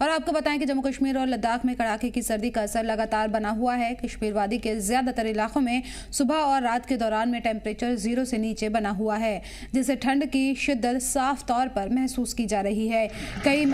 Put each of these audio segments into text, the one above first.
और आपको बताएं कि जम्मू कश्मीर और लद्दाख में कड़ाके की सर्दी का असर लगातार बना हुआ है। कश्मीर वादी के ज़्यादातर इलाकों में सुबह और रात के दौरान में टेम्परेचर 0 से नीचे बना हुआ है, जिससे ठंड की शिद्दत साफ तौर पर महसूस की जा रही है। कई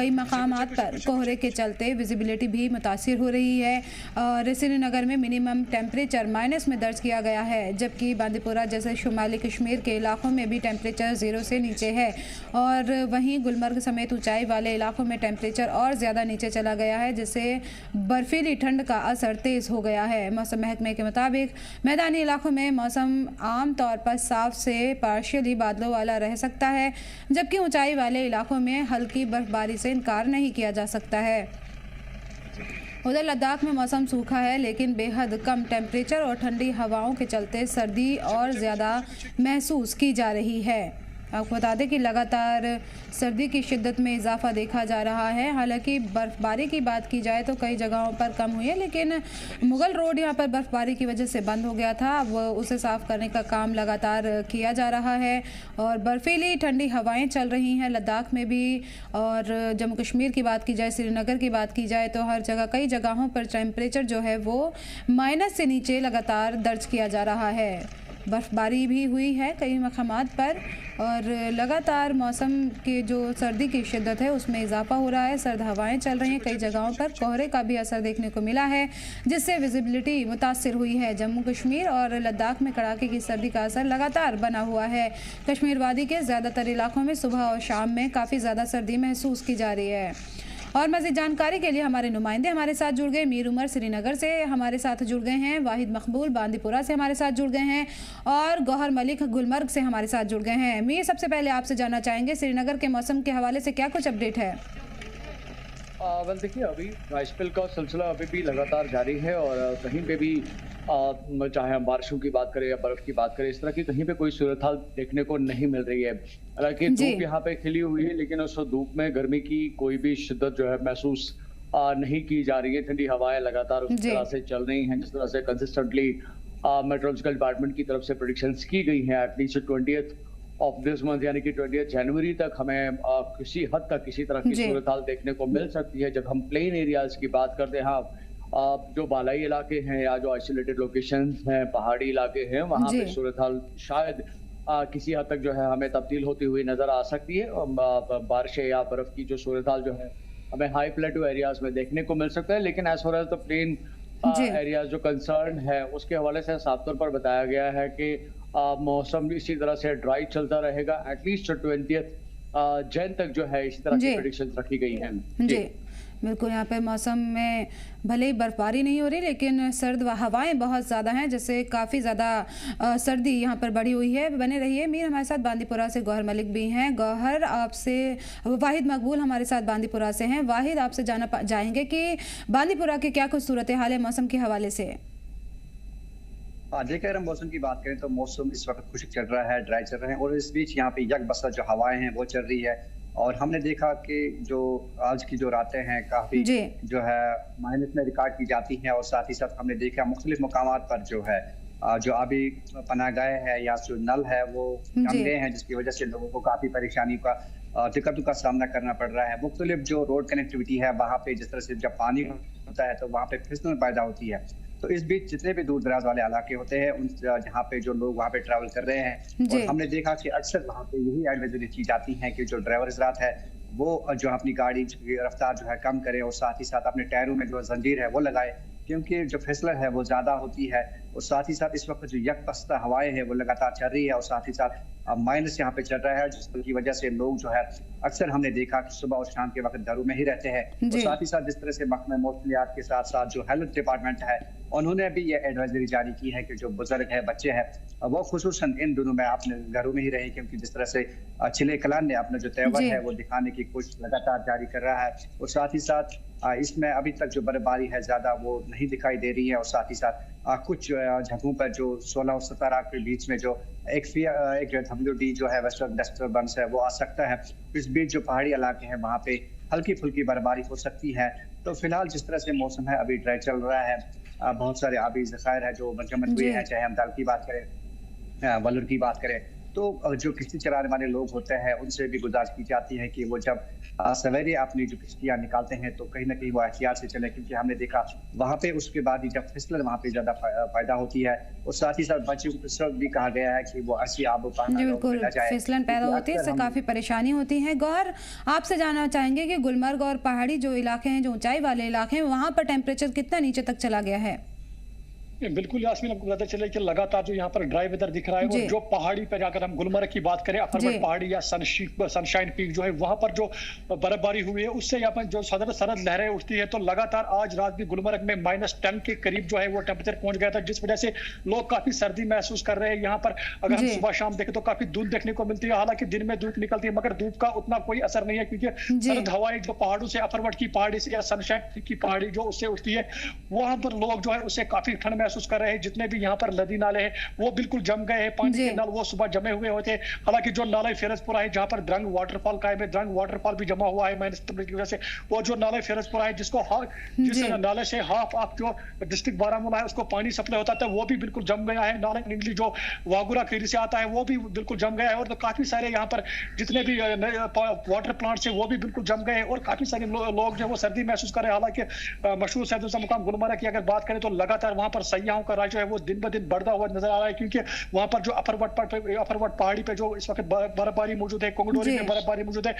मकामात पर कोहरे के चलते विजिबिलिटी भी मुतासिर हो रही है और श्रीनगर में मिनिमम टेम्परेचर माइनस में दर्ज किया गया है, जबकि बांदीपुरा जैसे शुमाली कश्मीर के इलाकों में भी टेम्परेचर 0 से नीचे है। और वहीं गुलमर्ग समेत ऊंचाई वाले इलाकों में टेम्परेचर और ज़्यादा नीचे चला गया है, जिससे बर्फीली ठंड का असर तेज़ हो गया है। मौसम महकमे के मुताबिक मैदानी इलाकों में मौसम आम तौर पर साफ से पार्शियली बादलों वाला रह सकता है, जबकि ऊंचाई वाले इलाकों में हल्की बर्फबारी से इनकार नहीं किया जा सकता है। उधर लद्दाख में मौसम सूखा है, लेकिन बेहद कम टेम्परेचर और ठंडी हवाओं के चलते सर्दी और ज़्यादा महसूस की जा रही है। आपको बता दें कि लगातार सर्दी की शिद्दत में इजाफा देखा जा रहा है। हालांकि बर्फ़बारी की बात की जाए तो कई जगहों पर कम हुई है, लेकिन मुगल रोड यहां पर बर्फ़बारी की वजह से बंद हो गया था। अब उसे साफ़ करने का काम लगातार किया जा रहा है और बर्फीली ठंडी हवाएं चल रही हैं लद्दाख में भी। और जम्मू कश्मीर की बात की जाए, श्रीनगर की बात की जाए तो हर जगह कई जगहों पर टेम्परेचर जो है वो माइनस से नीचे लगातार दर्ज किया जा रहा है। बर्फ़बारी भी हुई है कई मकामात पर और लगातार मौसम की जो सर्दी की शिद्दत है उसमें इजाफा हो रहा है। सर्द हवाएं चल रही हैं, कई जगहों पर कोहरे का भी असर देखने को मिला है, जिससे विजिबिलिटी मुतासिर हुई है। जम्मू कश्मीर और लद्दाख में कड़ाके की सर्दी का असर लगातार बना हुआ है। कश्मीर वादी के ज़्यादातर इलाकों में सुबह और शाम में काफ़ी ज़्यादा सर्दी महसूस की जा रही है। और मज़ीद जानकारी के लिए हमारे नुमाइंदे हमारे साथ जुड़ गए। मीर उमर श्रीनगर से हमारे साथ जुड़ गए हैं, वाहिद मकबूल बांदीपुरा से हमारे साथ जुड़ गए हैं और गौहर मलिक गुलमर्ग से हमारे साथ जुड़ गए हैं। मीर, सबसे पहले आपसे जानना चाहेंगे श्रीनगर के मौसम के हवाले से क्या कुछ अपडेट है? देखिए, अभी स्पेल का सिलसिला अभी भी लगातार जारी है और कहीं पे भी चाहे हम बारिशों की बात करें या बर्फ की बात करें, इस तरह की कहीं पे कोई सूरत हाल देखने को नहीं मिल रही है। हालांकि धूप यहाँ पे खिली हुई है, लेकिन उस धूप में गर्मी की कोई भी शिद्दत जो है महसूस नहीं की जा रही है। ठंडी हवाएं लगातार उस तरह से चल रही हैं जिस तरह से कंसिस्टेंटली मेट्रोलॉजिकल डिपार्टमेंट की तरफ से प्रेडिक्शंस की गई हैं। At least 20th of this month यानी कि 20th जनवरी तक हमें किसी हद तक किसी तरह की सूरत हाल देखने को मिल सकती है। जब हम प्लेन एरियाज की बात करते हैं, जो बालाई इलाके हैं या जो आइसोलेटेड लोकेशंस हैं, पहाड़ी इलाके हैं, वहाँ पे सूरत हाल शायद किसी हद तक जो है हमें तब्दील होती हुई नजर आ सकती है। बारिशें या बर्फ की जो सूरत हाल जो है हमें हाई प्लेटो एरियाज में देखने को मिल सकता है। लेकिन as far as the plane areas जो कंसर्न है उसके हवाले से साफ तौर पर बताया गया है कि मौसम इसी तरह से ड्राई चलता रहेगा। एटलीस्ट 20th जन तक जो है इसी तरह की प्रेडिक्शंस रखी गई हैं। जी बिल्कुल, यहाँ पे मौसम में भले ही बर्फबारी नहीं हो रही, लेकिन सर्द हवाएं बहुत ज़्यादा हैं, जिससे काफ़ी ज़्यादा सर्दी यहाँ पर बढ़ी हुई है। बने रहिए। मीर हमारे साथ बांदीपुरा से गौहर मलिक भी हैं। गौहर, आपसे वाहिद मकबूल हमारे साथ बांदीपुरा से हैं। वाहिद, आपसे जानना चाहेंगे कि बांदीपुरा की क्या कुछ सूरत हाल है मौसम के हवाले से? देखिए, अगर हम मौसम की बात करें तो मौसम इस वक्त खुश्क चल रहा है, ड्राई चल रहा है और इस बीच यहाँ पे यकबसा जो हवाएं हैं वो चल रही है। और हमने देखा कि जो आज की जो रातें हैं काफी जो है माइनस में रिकॉर्ड की जाती हैं और साथ ही साथ हमने देखा मुख्तलिफ मकामात पर जो है जो अभी पनाहगाह है या जो नल है वो कम गए हैं, जिसकी वजह से लोगों को काफी परेशानी का दिक्कतों का सामना करना पड़ रहा है। मुख्तलिफ जो रोड कनेक्टिविटी है वहाँ पे जिस तरह से जब पानी होता है तो वहाँ पे फिसलन पैदा होती है। तो इस बीच जितने भी दूर दराज वाले इलाके होते हैं उन जहाँ पे जो लोग वहाँ पे ट्रैवल कर रहे हैं, और हमने देखा कि अक्सर वहाँ पे यही एडवाइजरी की जाती है कि जो ड्राइवर हज़रात है वो जो अपनी गाड़ी की रफ्तार जो है कम करे और साथ ही साथ अपने टायरों में जो जंजीर है वो लगाए, क्योंकि जो फिसलन है वो ज़्यादा होती है। और साथ ही साथ इस वक्त जो यकबस्ता हवाएं हैं वो लगातार चल रही है और साथ ही साथ माइनस यहाँ पे चल रहा है, जिसकी वजह से लोग जो है अक्सर हमने देखा कि सुबह और शाम के वक्त घरों में ही रहते हैं। और साथ ही साथ जिस तरह से महकमा मौसमियात के साथ साथ जो हेल्थ डिपार्टमेंट है उन्होंने भी ये एडवाइजरी जारी की है कि जो बुजुर्ग है, बच्चे हैं, वो खुसूसन इन दिनों में अपने घरों में ही रहें, क्योंकि जिस तरह से चिले कलान ने अपना जो तेवर है वो दिखाने की कोशिश लगातार जारी कर रहा है। और साथ ही साथ इसमें अभी तक जो बर्फबारी है ज्यादा वो नहीं दिखाई दे रही है। और साथ ही साथ कुछ जगहों पर जो 16 और 17 के बीच में जो एक WD जो है वेस्टर्न डिस्टर्बेंस है वो आ सकता है। इस बीच जो पहाड़ी इलाके हैं वहाँ पे हल्की फुल्की बर्फबारी हो सकती है। तो फिलहाल जिस तरह से मौसम है अभी ड्राई चल रहा है, बहुत सारे आबी ज़खायर है जो मुंजमद हुए हैं, चाहे हम दाल की बात करें, वलर की बात करें, तो जो किश्ती चलाने वाले लोग होते हैं उनसे भी गुजारिश की जाती है कि वो जब सवेरे अपनी जो किश्तियाँ निकालते हैं तो कहीं ना कहीं वो एहतियात से चले, क्योंकि हमने देखा वहाँ पे उसके बाद ही जब फिसलन वहाँ पे ज्यादा पैदा होती है, और साथ ही साथ बच्चों को इस वक्त भी कहा गया है कि वो ऐसी आबो बिल्कुल फिसलन पैदा होती है, इससे काफी परेशानी होती है। गौर, आपसे जानना चाहेंगे कि गुलमर्ग और पहाड़ी जो इलाके हैं, जो ऊंचाई वाले इलाके हैं, वहाँ पर टेम्परेचर कितना नीचे तक चला गया है? बिल्कुल यास्मीन, आपको पता चले कि लगातार जो यहाँ पर ड्राई वेदर दिख रहा है, और जो पहाड़ी पे जाकर हम गुलमर्ग की बात करें, अफरवट पहाड़ी या सनशाइन पीक जो है वहां पर जो बर्फबारी हुई है उससे यहाँ पर जो सरद लहरें उठती है, तो लगातार आज रात भी गुलमर्ग में -10 के करीब जो है वो टेम्परेचर पहुंच गया था, जिस वजह से लोग काफी सर्दी महसूस कर रहे हैं। यहाँ पर अगर हम सुबह शाम देखें तो काफी धूप देखने को मिलती है, हालांकि दिन में धूप निकलती है मगर धूप का उतना कोई असर नहीं है, क्योंकि सर्द हवाएं जो पहाड़ों से, अफरवट की पहाड़ी से या सनशाइन की पहाड़ी जो उससे उठती है, वहां पर लोग जो है उससे काफी ठंड महसूस कर रहे हैं। जितने भी यहाँ पर नदी नाले हैं वो बिल्कुल जम गए हैं, पानी के नल वो सुबह जमे हुए होते हैं। हालांकि जो नाला फिरोजपुरा है जहाँ पर द्रंग वाटरफॉल कायम है, द्रंग वाटरफॉल भी जमा हुआ है -10 की वजह से, और जो नाला फिरोजपुरा है जिस नाले से हाफ आप जो डिस्ट्रिक्ट बारामूला है उसको पानी सप्लाई होता था, वो भी बिल्कुल जम गया है। नाला निगली जो वागुरा खीरी से आता है वो भी बिल्कुल जम गया है, और तो काफी सारे यहाँ पर जितने भी वाटर प्लांट्स है वो भी बिल्कुल जम गए हैं, और काफी सारे लोग जो वो सर्दी महसूस कर रहे हैं। हालांकि मशहूर सैर मुकाम गुलमर्ग की अगर बात करें तो लगातार वहां पर सयाहों का राज है वो दिन ब दिन बढ़ता हुआ नजर आ रहा है, क्योंकि वहां पर जो अफरवट पहाड़ी पे जो इस वक्त बर्फबारी मौजूद है, कोंगडोरी में बर्फबारी मौजूद है,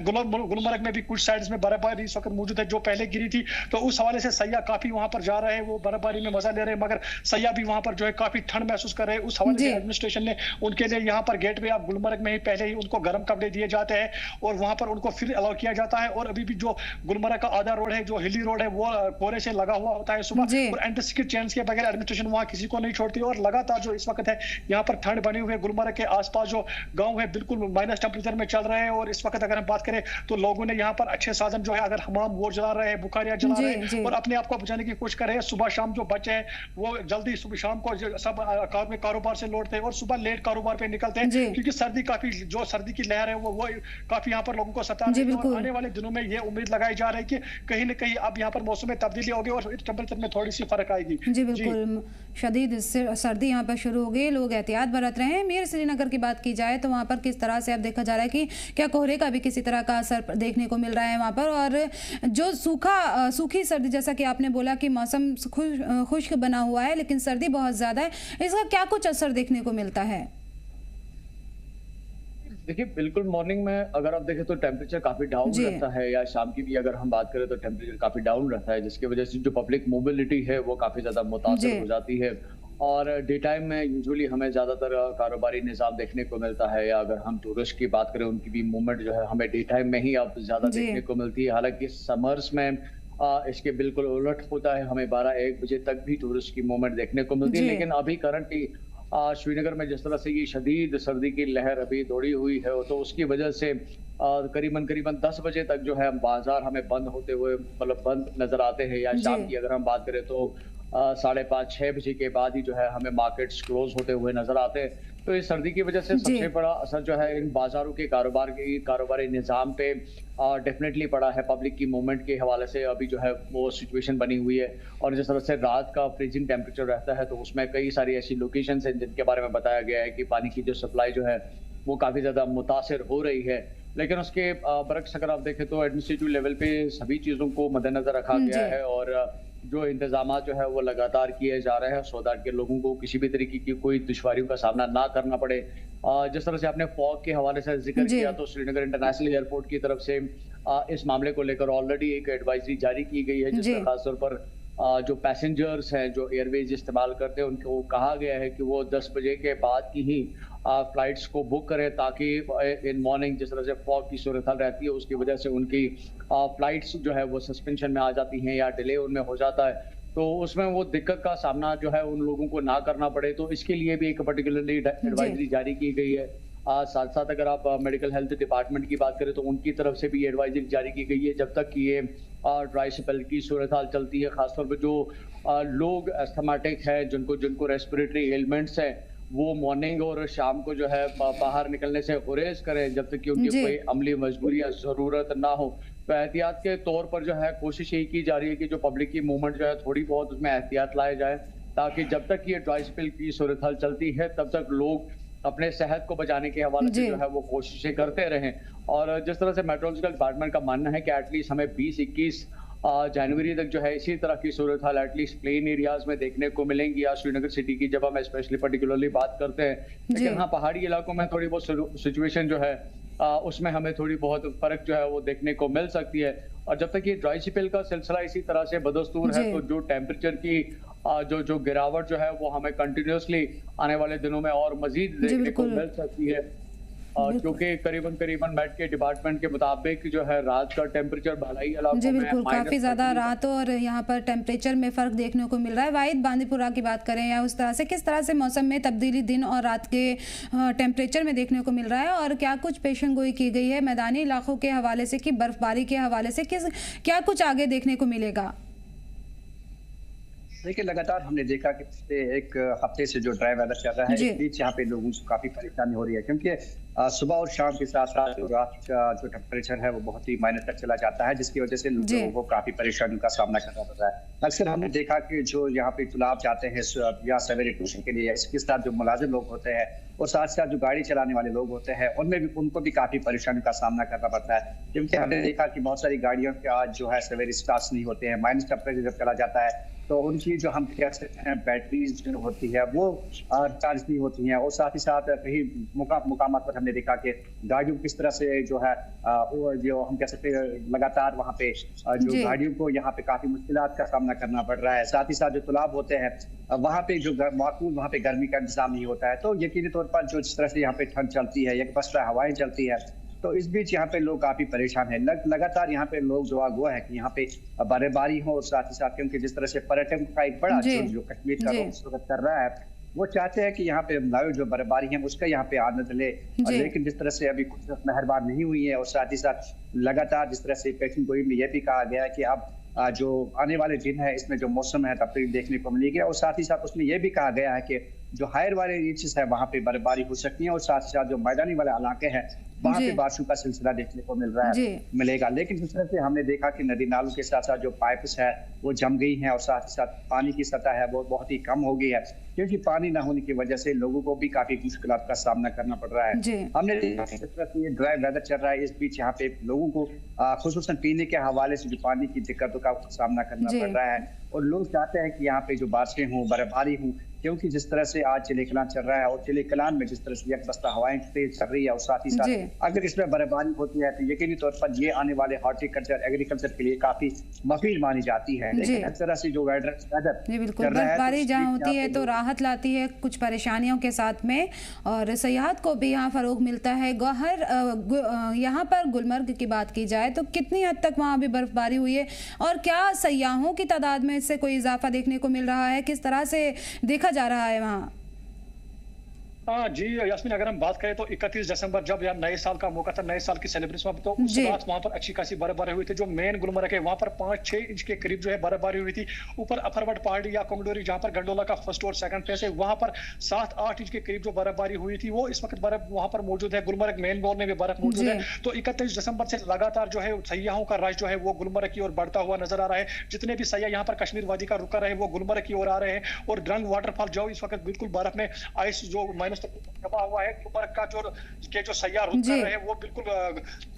गुलमर्ग में भी कुछ साइड्स में बर्फबारी इस वक्त मौजूद है जो पहले गिरी थी, तो उस हवाले से सयाह काफी वहां पर जा रहे हैं, वो बर्फबारी में मजा ले रहे हैं, मगर सयाह भी वहां पर जो है काफी ठंड महसूस कर रहे हैं। उस हवाले से एडमिनिस्ट्रेशन ने उनके लिए यहाँ पर गेट वे ऑफ गुलमर्ग में ही पहले ही उनको गर्म कपड़े दिए जाते हैं, और वहां पर उनको फिर अलाउ किया जाता है। और अभी भी जो गुलमर्ग का आधा रोड है, जो हिली रोड है, वो कोहरे से लगा हुआ होता है सुबह, और एंटी चेंज के बगैर एडमिनिस्ट्रेशन वहां किसी को नहीं छोड़ती, और लगातार जो इस वक्त है यहाँ पर ठंड बनी हुई है। गुलमर्ग के आसपास जो गांव है बिल्कुल माइनस टेम्परेचर में चल रहे हैं, और इस वक्त अगर हम बात करें तो लोगों ने यहाँ पर अच्छे साधन जो है, अगर हमाम वो जला रहे हैं, बुखारियां जला रहे हैं, और अपने आप को बचाने की कोशिश कर रहे हैं। सुबह शाम जो बच्चे हैं वो जल्दी सुबह शाम को सब कारोबार से लौटते हैं और सुबह लेट कारोबार पे निकलते हैं, क्योंकि सर्दी काफी जो सर्दी की लहर है वो काफी यहाँ पर लोगों को सता रही है। और आने वाले दिनों में ये उम्मीद लगाई जा रही है कि कहीं न कहीं अब यहाँ पर मौसम में तब्दीली होगी और टेम्परेचर में थोड़ी सी फर्क आएगी। जी बिल्कुल, शदीद सर्दी यहाँ पर शुरू हो गई, लोग एहतियात बरत रहे हैं। मीर श्रीनगर की बात की जाए तो वहाँ पर किस तरह से अब देखा जा रहा है कि क्या कोहरे का भी किसी तरह का असर देखने को मिल रहा है वहाँ पर, और जो सूखी सर्दी, जैसा कि आपने बोला कि मौसम खुश्क बना हुआ है लेकिन सर्दी बहुत ज्यादा है, इसका क्या कुछ असर देखने को मिलता है? देखिए बिल्कुल, मॉर्निंग में अगर आप देखें तो टेम्परेचर काफी डाउन रहता है, या शाम की भी अगर हम बात करें तो टेम्परेचर काफी डाउन रहता है, जिसकी वजह से जो पब्लिक मोबिलिटी है वो काफी ज्यादा मुतासिर हो जाती है। और डे टाइम में यूजुअली हमें ज्यादातर कारोबारी निज़ाम देखने को मिलता है, या अगर हम टूरिस्ट की बात करें उनकी भी मूवमेंट जो है हमें डे टाइम में ही अब ज्यादा देखने को मिलती है। हालांकि समर्स में इसके बिल्कुल उलट होता है, हमें 12-1 बजे तक भी टूरिस्ट की मूवमेंट देखने को मिलती है। लेकिन अभी करंटली श्रीनगर में जिस तरह से ये शदीद सर्दी की लहर अभी दौड़ी हुई है, तो उसकी वजह से करीबन 10 बजे तक जो है बाजार हमें बंद होते हुए मतलब बंद नजर आते हैं, या शाम की अगर हम बात करें तो 5:30-6 बजे के बाद ही जो है हमें मार्केट्स क्लोज होते हुए नजर आते हैं। तो इस सर्दी की वजह से सबसे बड़ा असर जो है इन बाजारों के कारोबारी निज़ाम पे डेफिनेटली पड़ा है। पब्लिक की मूवमेंट के हवाले से अभी जो है वो सिचुएशन बनी हुई है, और जिस तरह से रात का फ्रीजिंग टेम्परेचर रहता है तो उसमें कई सारी ऐसी लोकेशंस हैं जिनके बारे में बताया गया है कि पानी की जो सप्लाई जो है वो काफ़ी ज़्यादा मुतासिर हो रही है। लेकिन उसके बरक्स अगर आप देखें तो एडमिनिस्ट्रेटिव लेवल पे सभी चीज़ों को मद्देनजर रखा गया है, और जो इंतजाम जो है वो लगातार किए जा रहे हैं सो दैट के लोगों को किसी भी तरीके की कोई दुश्वारियों का सामना ना करना पड़े। जिस तरह से आपने फॉग के हवाले से जिक्र किया, तो श्रीनगर इंटरनेशनल एयरपोर्ट की तरफ से इस मामले को लेकर ऑलरेडी एक एडवाइजरी जारी की गई है, जिसमें खासतौर पर जो पैसेंजर्स हैं जो एयरवेज इस्तेमाल करते हैं उनको कहा गया है कि वो 10 बजे के बाद की ही फ्लाइट्स को बुक करें, ताकि इन मॉर्निंग जिस तरह से फॉग की सूरत हाल रहती है उसकी वजह से उनकी फ्लाइट्स जो है वो सस्पेंशन में आ जाती हैं या डिले उनमें हो जाता है, तो उसमें वो दिक्कत का सामना जो है उन लोगों को ना करना पड़े। तो इसके लिए भी एक पर्टिकुलरली एडवाइजरी जारी की गई है। साथ साथ अगर आप मेडिकल हेल्थ डिपार्टमेंट की बात करें तो उनकी तरफ से भी एडवाइजरी जारी की गई है, जब तक कि ये ड्राई स्पेल की सूरत हाल चलती है। खासतौर पर जो लोग एस्थमेटिक है, जिनको रेस्पिरेटरी एलिमेंट्स हैं, वो मॉर्निंग और शाम को जो है बाहर निकलने से गुरेज करें जब तक कि उनकी कोई अमली मजबूरी या जरूरत ना हो। तो एहतियात के तौर पर जो है कोशिश यही की जा रही है कि जो पब्लिक की मूवमेंट जो है थोड़ी बहुत उसमें एहतियात लाए जाए, ताकि जब तक ये ड्राई स्पेल की सूरत हाल चलती है तब तक लोग अपने सेहत को बचाने के हवाले से जो है वो कोशिशें करते रहें। और जिस तरह से मेट्रोलॉजिकल डिपार्टमेंट का मानना है कि एटलीस्ट हमें 20-21 जनवरी तक जो है इसी तरह की सूरत हाल एटलीस्ट प्लेन एरियाज में देखने को मिलेंगी, या श्रीनगर सिटी की जब हम स्पेशली पर्टिकुलरली बात करते हैं। लेकिन हाँ, पहाड़ी इलाकों में थोड़ी बहुत सिचुएशन जो है उसमें हमें थोड़ी बहुत फर्क जो है वो देखने को मिल सकती है। और जब तक ये ड्राई स्पेल का सिलसिला इसी तरह से बदस्तूर है, तो जो टेम्परेचर की जो गिरावट जो है वो हमें कंटिन्यूसली आने वाले दिनों में और मजीद देखने को मिल सकती है। क्योंकि करीबन मेट के डिपार्टमेंट के मुताबिक जो है रात का टेम्परेचर बालाई इलाकों जी में बिल्कुल काफी ज्यादा रात और यहाँ पर टेम्परेचर में फर्क देखने को मिल रहा है। वाहिद, बांदीपुरा की बात करें या उस तरह से किस तरह से मौसम में तब्दीली दिन और रात के टेम्परेचर में देखने को मिल रहा है, और क्या कुछ पेशन गोई की गई है मैदानी इलाकों के हवाले से कि बर्फबारी के हवाले से क्या कुछ आगे देखने को मिलेगा? देखिए, लगातार हमने देखा कि पिछले एक हफ्ते से जो ड्राई वेदर चल रहा है, इस बीच यहाँ पे लोगों को काफी परेशानी हो रही है, क्योंकि सुबह और शाम के साथ साथ रात का जो टेम्परेचर है वो बहुत ही माइनस तक चला जाता है, जिसकी वजह से लोगों को काफी परेशानियों का सामना करना पड़ रहा है। अक्सर हमने देखा कि जो यहाँ पे तालाब जाते हैं या सवेरे ट्यूशन के लिए, इसके साथ जो मुलाजिम लोग होते हैं और साथ साथ जो गाड़ी चलाने वाले लोग होते हैं, उनको भी काफी परेशानियों का सामना करना पड़ता है, क्योंकि हमने देखा कि बहुत सारी गाड़ियों के आज जो है सवेरे स्टार्ट नहीं होते हैं। माइनस टेम्परेचर जब चला जाता है तो उनकी जो हम कह सकते हैं बैटरीज जो होती है वो चार्ज नहीं होती हैं, और साथ ही साथ कहीं मुकामात पर हमने देखा कि गाड़ियों किस तरह से जो है जो हम कह सकते हैं लगातार वहाँ पे जो गाड़ियों को यहाँ पे काफी मुश्किलात का सामना करना पड़ रहा है। साथ ही साथ जो तालाब होते हैं वहाँ पे जो माकूल वहाँ पे गर्मी का इंतजाम नहीं होता है, तो यकीनी तौर पर जो जिस तरह से यहाँ पे ठंड चलती है, एक बस हवाएं चलती है, तो इस बीच यहाँ पे लोग काफी परेशान हैं। लगातार यहाँ पे लोग जो हुआ है कि यहाँ पे बर्फबारी हो, और साथ ही साथ क्योंकि जिस तरह से पर्यटन का एक बड़ा जो कश्मीर का इस वक्त कर रहा है, वो चाहते हैं कि यहाँ पे जो बर्फबारी है उसका यहाँ पे आनंद ले, लेकिन जिस तरह से अभी कुछ मेहरबान नहीं हुई है, और साथ ही साथ लगातार जिस तरह से पेशन गोई में यह भी कहा गया है कि अब जो आने वाले दिन है इसमें जो मौसम है तब्दीली देखने को मिलेगी, और साथ ही साथ उसमें यह भी कहा गया है कि जो हायर वाले रीचेस है वहाँ पे बर्फबारी हो सकती है, और साथ ही साथ जो मैदानी वाले इलाके हैं वहाँ पे बारिशों का सिलसिला देखने को मिलेगा। लेकिन जिस तरह से हमने देखा कि नदी नालों के साथ साथ जो पाइप्स है वो जम गई हैं, और साथ ही साथ पानी की सतह है वो बहुत ही कम हो गई है, क्योंकि पानी न होने की वजह से लोगों को भी काफी मुश्किलात का सामना करना पड़ रहा है। हमने देखा कि जिस तरह से ये ड्राई वेदर चल रहा है, इस बीच यहाँ पे लोगों को खुसूसन पीने के हवाले से जो पानी की दिक्कतों का सामना करना पड़ रहा है, और लोग चाहते हैं कि यहाँ पे जो बारिशें हों, बर्फबारी हो, क्योंकि जिस तरह से आज चिले कलान चल रहा है, और चिले कलान में जिस तरह से एक बस्ता हवाएं तेज चल रही है, और साथ ही साथ अगर इसमें बर्फबारी होती है तो यकीनी तौर पर ये आने वाले हॉर्टिकल्चर एग्रीकल्चर के लिए काफी मफीद मानी जाती है। लेकिन इस तरह से जो बिल्कुल बर्फबारी जहाँ होती है तो राहत लाती है कुछ परेशानियों के साथ में, और सयाहत को भी यहाँ फरोग मिलता है। गौहर, यहाँ पर गुलमर्ग की बात की जाए तो कितनी हद तक वहाँ भी बर्फबारी हुई है, और क्या सयाहों की तादाद में इससे कोई इजाफा देखने को मिल रहा है, किस तरह से देखा जा रहा है वहाँ? जी यास्मीन, अगर हम बात करें तो 31 दिसंबर जब यार नए साल का मौका था, नए साल की सेलिब्रेशन में, तो उस रात वहां पर अच्छी खासी बर्फबारी हुई थी। जो मेन गुलमर्ग है वहां पर 5-6 इंच के करीब जो है बर्फबारी हुई थी। ऊपर अफरवट पहाड़ी या कोंगडोरी जहां पर गंडोला का फर्स्ट और सेकंड फेज है, वहां पर 7-8 इंच के करीब जो बर्फबारी हुई थी वो इस वक्त बर्फ वहां पर मौजूद है। गुलमर्ग मेन मॉल में भी बर्फ मौजूद है। तो 31 दिसंबर से लगातार जो है सयाहों का रश जो है वो गुलमर्ग की ओर बढ़ता हुआ नजर आ रहा है। जितने भी सयाह यहाँ पर कश्मीर वादी का रुका रहे वो गुलमर्ग की ओर आ रहे हैं, और ड्रंग वाटरफॉल जो इस वक्त बिल्कुल बर्फ में आइस जो माइनस जमा हुआ है, गुलमर्ग का जो सयाह रुक कर रहे हैं वो बिल्कुल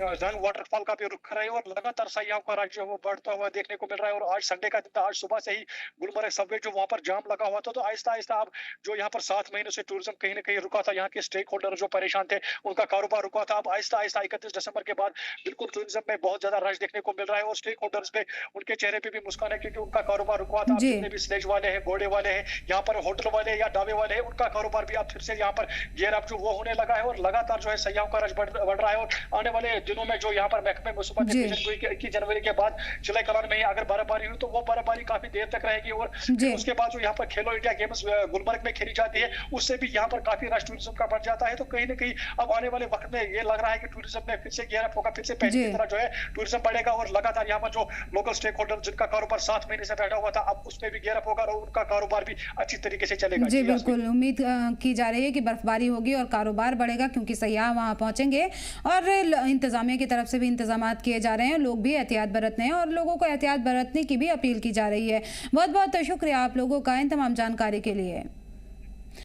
रंग वाटरफॉल का भी रुक कर रहे हैं, और लगातार सयाहों का रश जो है वो बढ़ता हुआ देखने को मिल रहा है। और आज संडे का दिन था, आज सुबह से ही गुलमर्ग सबवे जो वहां पर जाम लगा हुआ था, तो आहिस्ता आहिस्ता अब जो यहाँ पर 7 महीनों से टूरिज्म कहीं ना कहीं रुका था, यहाँ के स्टेक होल्डर जो परेशान थे उनका कारोबार रुका था, अब आहिस्ता आहिस्ता 31 दिसंबर के बाद बिल्कुल टूरिज्म में बहुत ज्यादा रश देखने को मिल रहा है, और स्टेक होल्डर्स पे उनके चेहरे पे भी मुस्कान है, क्योंकि उनका कारोबार रुका था। जितने भी स्लेज वाले हैं, घोड़े वाले हैं, यहाँ पर होटल वाले या ढाबे वाले हैं, उनका कारोबार भी अब फिर से यहाँ पर गेयर अप जो वो होने लगा है, और लगातार जो है सयाहों का रश बढ़ रहा है। और आने वाले दिनों में जो यहाँ पर महकमे मुसीबत 21 जनवरी के बाद चिले कलान में अगर बर्फबारी हुई तो वो बर्फबारी काफी देर तक रहेगी, और उसके बाद जो यहाँ पर खेलो इंडिया गेम्स गुलमर्ग में खेली जाती है उससे भी यहाँ पर काफी रश टूरिज्म का बढ़ जाता है। तो कहीं ना कहीं अब आने वाले वक्त में ये लग रहा है कि टूरिज्म में फिर से गियर अप होगा, फिर से पहले की तरह जो है टूरिज्म बढ़ेगा, और लगातार यहाँ पर जो लोकल स्टेक होल्डर जिनका कारोबार 7 महीने से बैठा हुआ था अब उसमें भी गियर अप होगा, और उनका कारोबार भी अच्छी तरीके से चलेगा। जी बिल्कुल, उम्मीद की जा रही है कि बर्फबारी होगी और कारोबार बढ़ेगा, क्योंकि सयाह वहाँ पहुंचेंगे, और इंतजामिया की तरफ से भी इंतजामात किए जा रहे हैं, लोग भी एहतियात बरतने हैं, और लोगों को एहतियात बरतने की भी अपील की जा रही है। बहुत बहुत शुक्रिया आप लोगों का इन तमाम जानकारी के लिए।